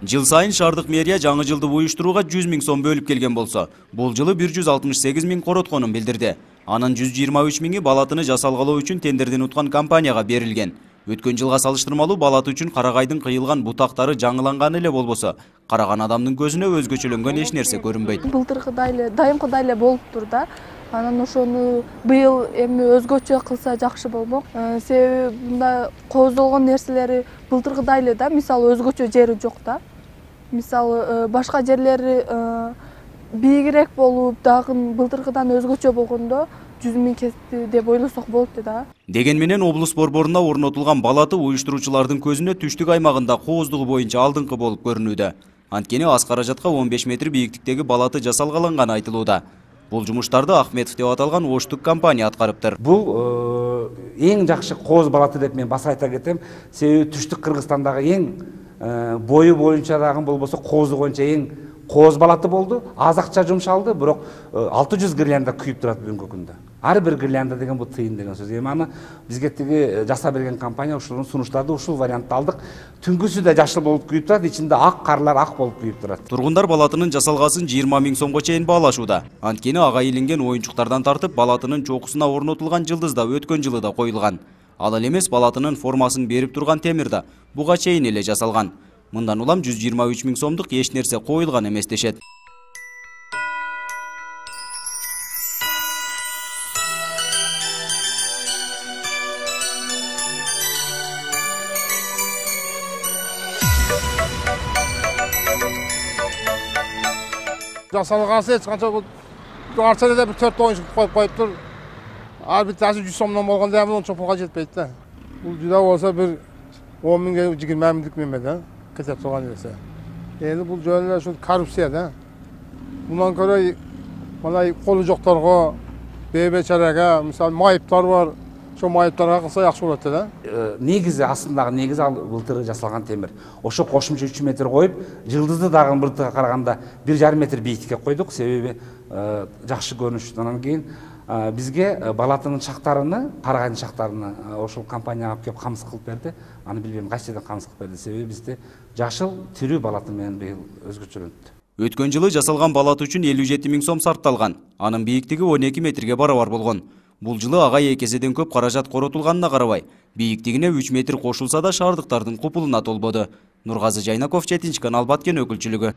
Жыл сайын шаардык мэрия жаңы жылды уюштурууга 100 000 сом бөлүп келген болсо, бул жылы 168 000 коротконун билдирди. Анын 123 000-и балатыны жасалгалоо үчүн тендерден уткан компанияга берилген. Өткөн жылга салыштырмалуу балаты үчүн карагайдын кыйылган бутактары жаңыланган эле болбосо, караган адамдын көзүнө өзгөчөлөнгөн эч нерсе көрүнбөйт. Былтыркыдай эле, дайымкыдай эле болуптур да. Анан ошону быйыл эми өзгөчө кылса жакшы болмок. Себеби мында кооздолгон нерселери былтыркыдай эле да, мисалы өзгөчө жери жок да. Мисалы башка жерлери бийигирээк болуп, дагы былтыркыдан өзгөчө болгондо 100 000 кетти деп ойлосок болот да. Деген менен облус борборуна орнотулган балаты уюштуруучулардын көзүнө түштүк аймагында кооздугу боюнча алдыңкы болуп көрүнүүдө. Анткени аз каражатка 15 метр бийиктиктеги балаты жасалгаланганы айтылууда. Бул жумуштарды Ахметов деп аталган Оштук компания аткарыптыр. Бул эң жакшы кооз балаты деп мен баса айта кетем. Себеби түштүк Кыргызстандагы эң бою боюнча дагы болбосо кооздугу боюнча эң кооз балаты болду. Аз акча жумшалды, бирок 600 гирлянда күйүп турат бүгүнкү күндө. Ар бир гирлянда деген бул тыйын деген сөз. Эми аны бизге тиги жасап берген компания ушул сунуштарды ушул вариантты алдык. Түңгүсү да жашыл болуп күйүп турат, ичинде ак карлар ак болуп күйүп турат. Тургундар балатынын жасалгасын 20 000 сомго чейин баалашууда. Анткени ага илинген оюнчуктардан тартып балатынын чокусуна орнотулган жылдыз да өткөн жылы да коюлган. Ал эле эмес балатынын формасын берип турган темир да буга чейин эле жасалган. Мындан улам 123 000 сомдук эч нерсе коюлган эмес дешет. Жасалгансы эч канча арчада бир 4 оюнчук коюптур. Ар биттеси 100 сомдон болгондо эми ончо пулга жетпейт да. Бул жүдө болсо бир 10 000 20 000 меме да. Кетип турган нерсе. Эми бул жөн эле ушул коррупция да. Мындан көрө мына колу жокторго, бейбечарага, мисалы майыптар бар, ошо майыптарга кылса жакшы болот да. Негизи астындагы негизи ал былтыр жасалган темир. Ошо кошумча 3 метр коюп, жылдызды дагы былтырга караганда 1,5 метр бийиктикке койдук. Себеби жакшы көрүнүш. Анан кийин бизге балатынын шактарыны, карагайдын шактарыны ошол компания алып келип камсыз кылып берди. Аны билбейм кайсы жерден камсыз кылып берди. Себеби бизде жашыл тирүү балатын менен быйыл өзгөчөлөндү. Өткөн жылы жасалган балаты үчүн 57 000 сом сарпталган. Анын бийиктиги 12 метрге барабар болгон. Бул жылы ага 2 эседен көп каражат коротулганына карабай, бийиктигине 3 метр кошулса да шаардыктардын купулуна толбоду. Нургазы Жайнаков, Четинч канал Баткен өкүлчүлүгү.